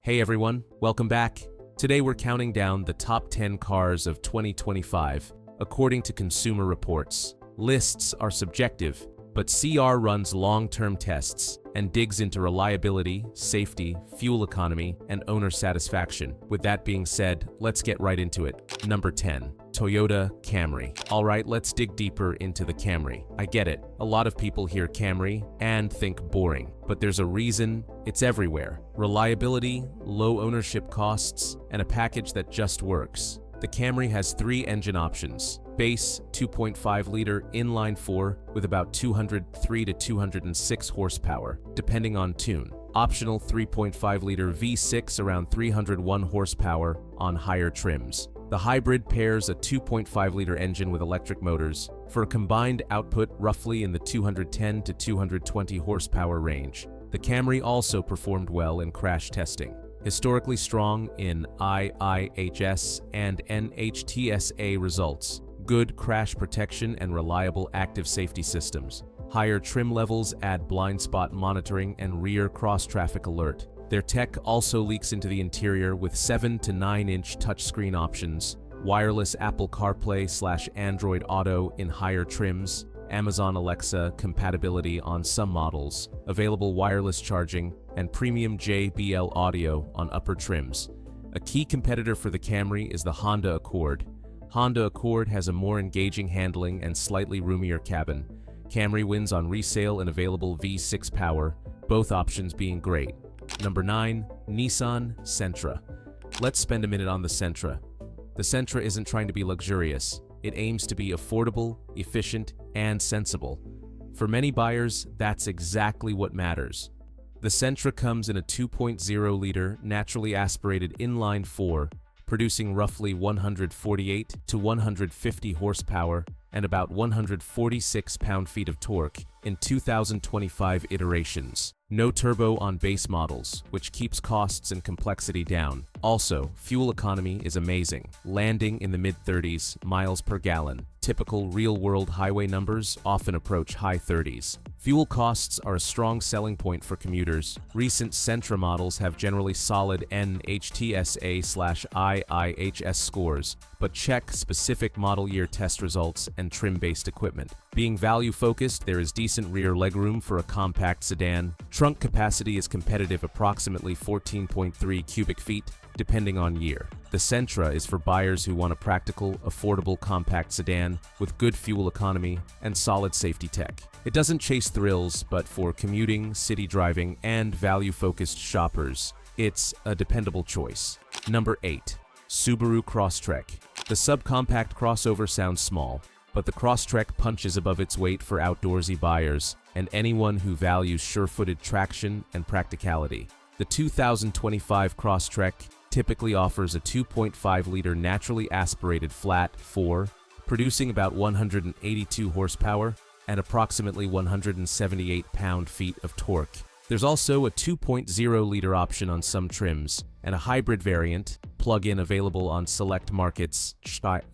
Hey everyone, welcome back. Today we're counting down the top 10 cars of 2025, according to Consumer Reports. Lists are subjective, but CR runs long-term tests and digs into reliability, safety, fuel economy, and owner satisfaction. With that being said, let's get right into it. Number 10. Toyota Camry. Alright, let's dig deeper into the Camry. I get it, a lot of people hear Camry and think boring, but there's a reason it's everywhere. Reliability, low ownership costs, and a package that just works. The Camry has 3 engine options. Base 2.5-liter inline-4 with about 203 to 206 horsepower, depending on tune. Optional 3.5-liter V6 around 301 horsepower on higher trims. The hybrid pairs a 2.5-liter engine with electric motors for a combined output roughly in the 210 to 220 horsepower range. The Camry also performed well in crash testing. Historically strong in IIHS and NHTSA results. Good crash protection and reliable active safety systems. Higher trim levels add blind spot monitoring and rear cross-traffic alert. Their tech also leaks into the interior with 7 to 9-inch touchscreen options, wireless Apple CarPlay/Android Auto in higher trims, Amazon Alexa compatibility on some models, available wireless charging, and premium JBL audio on upper trims. A key competitor for the Camry is the Honda Accord. Honda Accord has a more engaging handling and slightly roomier cabin. Camry wins on resale and available V6 power, both options being great. Number 9. Nissan Sentra. Let's spend a minute on the Sentra. The Sentra isn't trying to be luxurious. It aims to be affordable, efficient, and sensible. For many buyers, that's exactly what matters. The Sentra comes in a 2.0-liter naturally aspirated inline-4, producing roughly 148 to 150 horsepower and about 146 pound-feet of torque in 2025 iterations. No turbo on base models, which keeps costs and complexity down. Also, fuel economy is amazing, landing in the mid-30s miles per gallon. Typical real-world highway numbers often approach high 30s. Fuel costs are a strong selling point for commuters. Recent Sentra models have generally solid NHTSA/IIHS scores, but check specific model year test results and trim-based equipment. Being value-focused, there is decent rear legroom for a compact sedan. Trunk capacity is competitive, approximately 14.3 cubic feet, depending on year. The Sentra is for buyers who want a practical, affordable compact sedan with good fuel economy and solid safety tech. It doesn't chase thrills, but for commuting, city driving, and value-focused shoppers, it's a dependable choice. Number 8. Subaru Crosstrek. The subcompact crossover sounds small, but the Crosstrek punches above its weight for outdoorsy buyers and anyone who values sure-footed traction and practicality. The 2025 Crosstrek typically offers a 2.5-liter naturally aspirated flat 4, producing about 182 horsepower and approximately 178 pound-feet of torque. There's also a 2.0-liter option on some trims and a hybrid variant, plug-in available on select markets,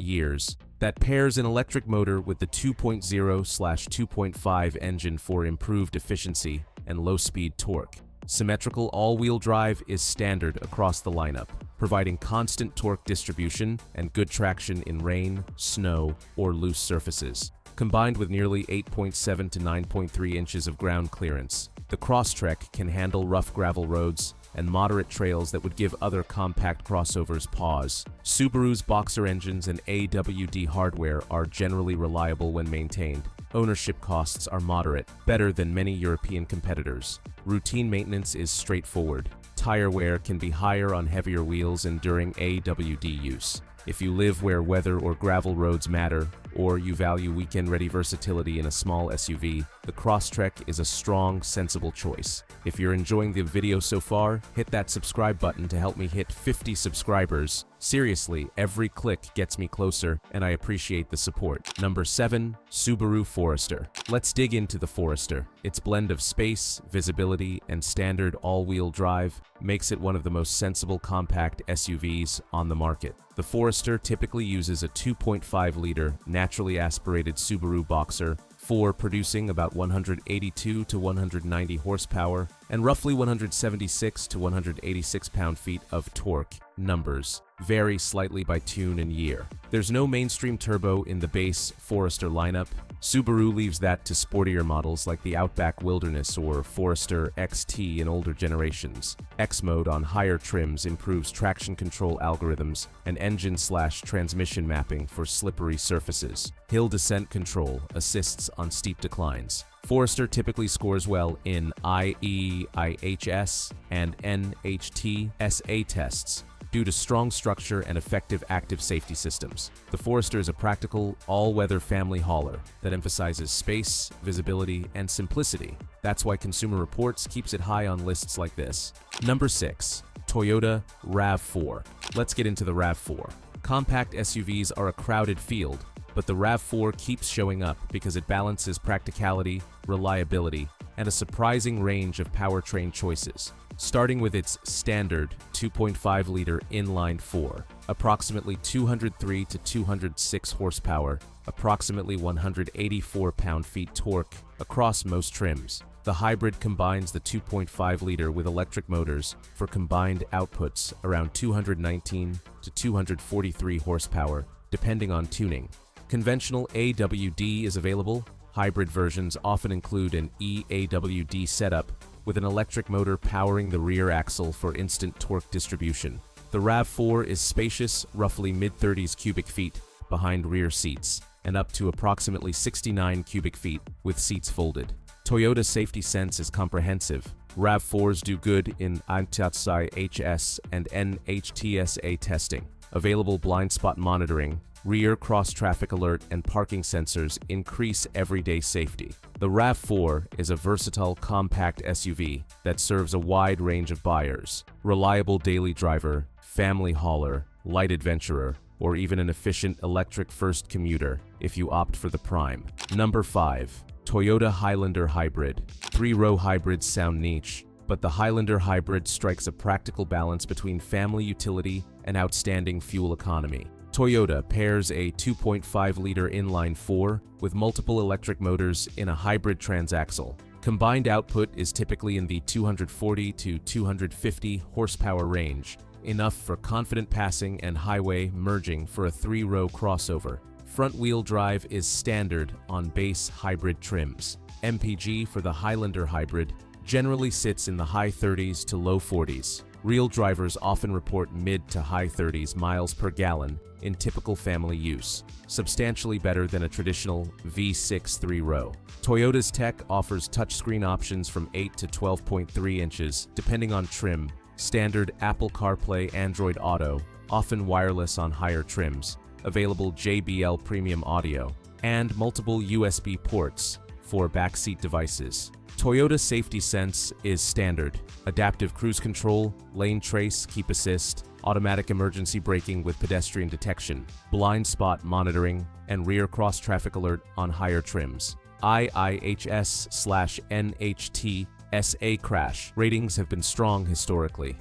years, that pairs an electric motor with the 2.0/2.5 engine for improved efficiency and low-speed torque. Symmetrical all-wheel drive is standard across the lineup, providing constant torque distribution and good traction in rain, snow, or loose surfaces. Combined with nearly 8.7 to 9.3 inches of ground clearance, the Crosstrek can handle rough gravel roads and moderate trails that would give other compact crossovers pause. Subaru's Boxer engines and AWD hardware are generally reliable when maintained. Ownership costs are moderate, better than many European competitors. Routine maintenance is straightforward. Tire wear can be higher on heavier wheels and during AWD use. If you live where weather or gravel roads matter, or you value weekend-ready versatility in a small SUV, the Crosstrek is a strong, sensible choice. If you're enjoying the video so far, hit that subscribe button to help me hit 50 subscribers. Seriously, every click gets me closer, and I appreciate the support. Number 7. Subaru Forester. Let's dig into the Forester. Its blend of space, visibility, and standard all-wheel drive makes it one of the most sensible compact SUVs on the market. The Forester typically uses a 2.5-liter naturally aspirated Subaru Boxer 4, producing about 182 to 190 horsepower and roughly 176 to 186 pound-feet of torque. Numbers vary slightly by tune and year. There's no mainstream turbo in the base Forester lineup. Subaru leaves that to sportier models like the Outback Wilderness or Forester XT in older generations. X-Mode on higher trims improves traction control algorithms and engine/transmission mapping for slippery surfaces. Hill descent control assists on steep declines. Forester typically scores well in IE/IHS and NHTSA tests due to strong structure and effective active safety systems. The Forester is a practical, all-weather family hauler that emphasizes space, visibility, and simplicity. That's why Consumer Reports keeps it high on lists like this. Number 6. Toyota RAV4. Let's get into the RAV4. Compact SUVs are a crowded field, but the RAV4 keeps showing up because it balances practicality, reliability, and a surprising range of powertrain choices. Starting with its standard 2.5-liter inline-4, approximately 203 to 206 horsepower, approximately 184 pound-feet torque across most trims. The hybrid combines the 2.5-liter with electric motors for combined outputs around 219 to 243 horsepower, depending on tuning. Conventional AWD is available. Hybrid versions often include an eAWD setup with an electric motor powering the rear axle for instant torque distribution. The RAV4 is spacious, roughly mid-30s cubic feet behind rear seats, and up to approximately 69 cubic feet with seats folded. Toyota's safety sense is comprehensive. RAV4s do good in IHS and NHTSA testing. Available blind spot monitoring, rear cross-traffic alert, and parking sensors increase everyday safety. The RAV4 is a versatile compact SUV that serves a wide range of buyers. Reliable daily driver, family hauler, light adventurer, or even an efficient electric-first commuter if you opt for the Prime. Number 5. Toyota Highlander Hybrid. Three-row hybrids sound niche, but the Highlander Hybrid strikes a practical balance between family utility and outstanding fuel economy. Toyota pairs a 2.5-liter inline-4 with multiple electric motors in a hybrid transaxle. Combined output is typically in the 240 to 250 horsepower range, enough for confident passing and highway merging for a three-row crossover. Front-wheel drive is standard on base hybrid trims. MPG for the Highlander Hybrid generally sits in the high 30s to low 40s. Real drivers often report mid to high 30s miles per gallon in typical family use, substantially better than a traditional V6 three-row. Toyota's tech offers touchscreen options from 8 to 12.3 inches, depending on trim, standard Apple CarPlay, Android Auto, often wireless on higher trims, available JBL premium audio, and multiple USB ports for backseat devices. Toyota Safety Sense is standard. Adaptive cruise control, lane trace, keep assist, automatic emergency braking with pedestrian detection, blind spot monitoring, and rear cross-traffic alert on higher trims. IIHS/NHTSA crash ratings have been strong historically.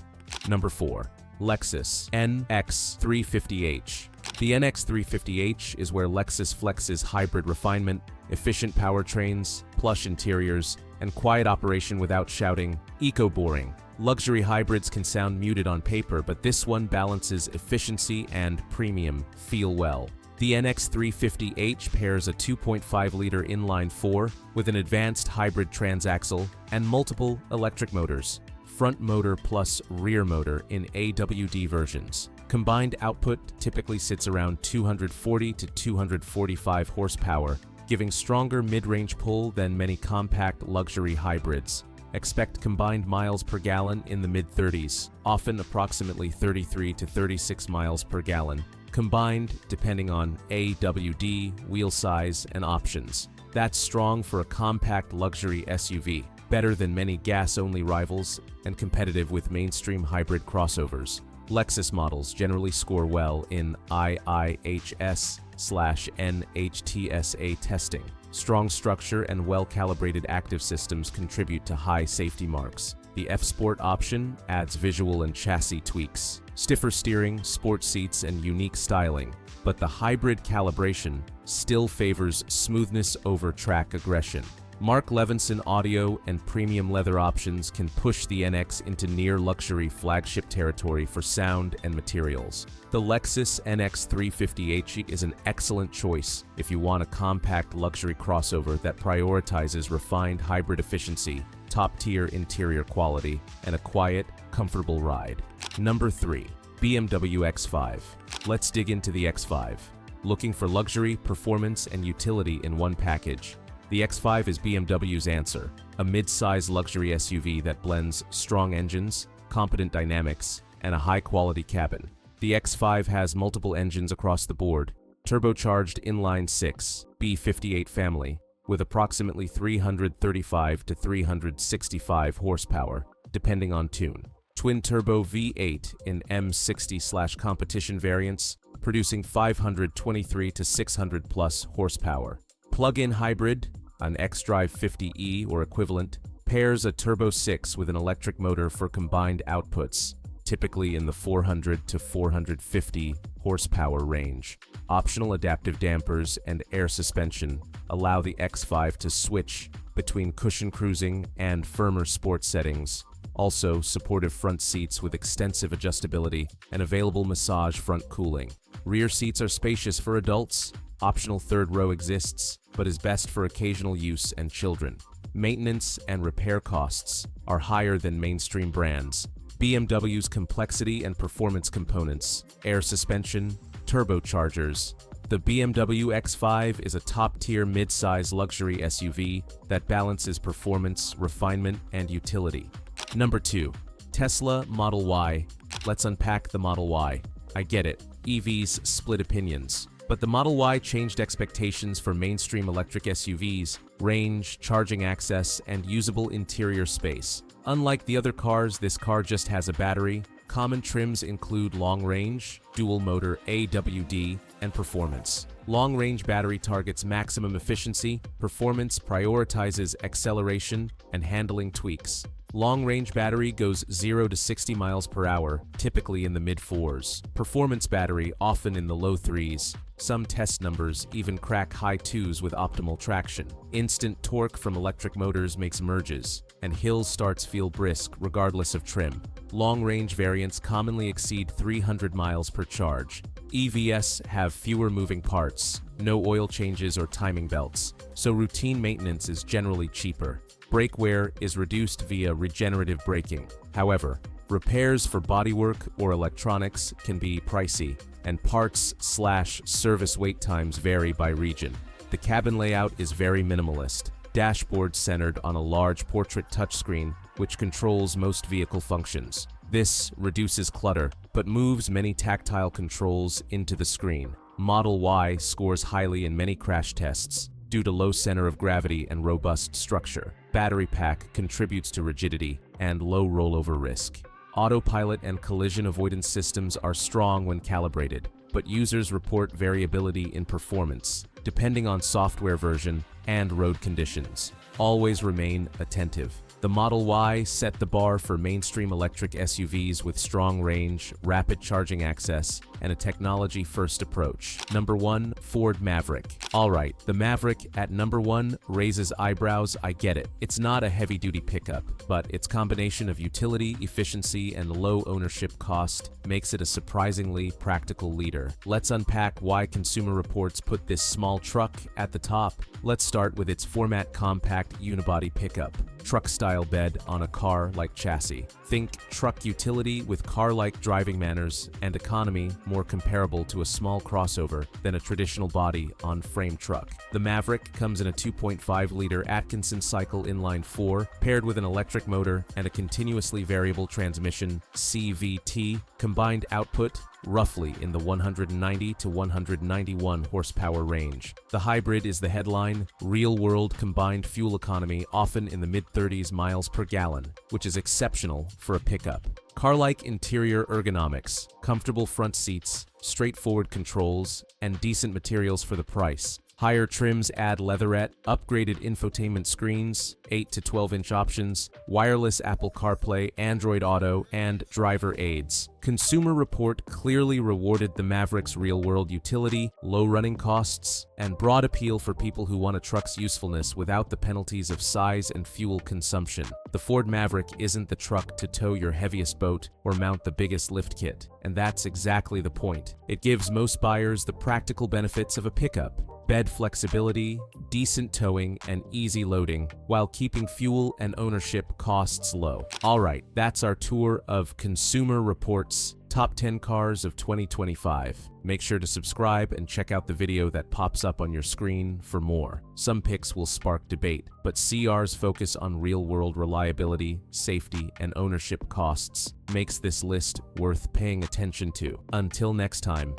Number 4. Lexus NX350H. The NX350H is where Lexus flexes hybrid refinement, efficient powertrains, plush interiors, and quiet operation without shouting, eco-boring. Luxury hybrids can sound muted on paper, but this one balances efficiency and premium feel well. The NX350H pairs a 2.5-liter inline-4 with an advanced hybrid transaxle and multiple electric motors, front motor plus rear motor in AWD versions. Combined output typically sits around 240 to 245 horsepower, giving stronger mid-range pull than many compact luxury hybrids. Expect combined miles per gallon in the mid-30s, often approximately 33 to 36 miles per gallon, combined depending on AWD, wheel size, and options. That's strong for a compact luxury SUV, better than many gas-only rivals, and competitive with mainstream hybrid crossovers. Lexus models generally score well in IIHS/NHTSA testing. Strong structure and well-calibrated active systems contribute to high safety marks. The F-Sport option adds visual and chassis tweaks, stiffer steering, sport seats, and unique styling. But the hybrid calibration still favors smoothness over track aggression. Mark Levinson audio and premium leather options can push the NX into near-luxury flagship territory for sound and materials. The Lexus NX 350h is an excellent choice if you want a compact luxury crossover that prioritizes refined hybrid efficiency, top-tier interior quality, and a quiet, comfortable ride. Number 3. BMW X5. Let's dig into the X5. Looking for luxury, performance, and utility in one package? The X5 is BMW's answer, a mid-size luxury SUV that blends strong engines, competent dynamics, and a high-quality cabin. The X5 has multiple engines across the board, turbocharged inline-6 B58 family, with approximately 335 to 365 horsepower, depending on tune. Twin-turbo V8 in M60/competition variants, producing 523 to 600 plus horsepower. Plug-in hybrid, an xDrive 50e or equivalent, pairs a Turbo 6 with an electric motor for combined outputs, typically in the 400 to 450 horsepower range. Optional adaptive dampers and air suspension allow the X5 to switch between cushion cruising and firmer sport settings. Also, supportive front seats with extensive adjustability and available massage front cooling. Rear seats are spacious for adults. Optional third row exists, but is best for occasional use and children. Maintenance and repair costs are higher than mainstream brands. BMW's complexity and performance components, air suspension, turbochargers. The BMW X5 is a top-tier mid-size luxury SUV that balances performance, refinement, and utility. Number 2. Tesla Model Y. Let's unpack the Model Y. I get it, EVs split opinions. But the Model Y changed expectations for mainstream electric SUVs, range, charging access, and usable interior space. Unlike the other cars, this car just has a battery. Common trims include long range, dual motor AWD, and performance. Long range battery targets maximum efficiency, performance prioritizes acceleration and handling tweaks. Long range battery goes 0 to 60 miles per hour, typically in the mid-4s. Performance battery often in the low 3s. Some test numbers even crack high 2s with optimal traction. Instant torque from electric motors makes merges, and hill starts feel brisk regardless of trim. Long-range variants commonly exceed 300 miles per charge. EVs have fewer moving parts, no oil changes or timing belts, so routine maintenance is generally cheaper. Brake wear is reduced via regenerative braking. However, repairs for bodywork or electronics can be pricey, and parts/service wait times vary by region. The cabin layout is very minimalist. Dashboard centered on a large portrait touchscreen, which controls most vehicle functions. This reduces clutter, but moves many tactile controls into the screen. Model Y scores highly in many crash tests due to low center of gravity and robust structure. Battery pack contributes to rigidity and low rollover risk. Autopilot and collision avoidance systems are strong when calibrated, but users report variability in performance, depending on software version and road conditions. Always remain attentive. The Model Y set the bar for mainstream electric SUVs with strong range, rapid charging access, and a technology-first approach. Number 1. Ford Maverick. Alright, the Maverick at number 1 raises eyebrows, I get it. It's not a heavy-duty pickup, but its combination of utility, efficiency, and low ownership cost makes it a surprisingly practical leader. Let's unpack why Consumer Reports put this small truck at the top. Let's start with its format compact unibody pickup. Truck-style bed on a car-like chassis. Think truck utility with car-like driving manners and economy more comparable to a small crossover than a traditional body on frame truck. The Maverick comes in a 2.5-liter Atkinson cycle inline-4 paired with an electric motor and a continuously variable transmission CVT. Combined output roughly in the 190 to 191 horsepower range. The hybrid is the headline, real-world combined fuel economy often in the mid-30s miles per gallon, which is exceptional for a pickup. Car-like interior ergonomics, comfortable front seats, straightforward controls, and decent materials for the price. Higher trims add leatherette, upgraded infotainment screens, 8 to 12-inch options, wireless Apple CarPlay, Android Auto, and driver aids. Consumer Report clearly rewarded the Maverick's real-world utility, low running costs, and broad appeal for people who want a truck's usefulness without the penalties of size and fuel consumption. The Ford Maverick isn't the truck to tow your heaviest boat or mount the biggest lift kit, and that's exactly the point. It gives most buyers the practical benefits of a pickup: bed flexibility, decent towing, and easy loading, while keeping fuel and ownership costs low. Alright, that's our tour of Consumer Report's Top 10 Cars of 2025. Make sure to subscribe and check out the video that pops up on your screen for more. Some picks will spark debate, but CR's focus on real-world reliability, safety, and ownership costs makes this list worth paying attention to. Until next time.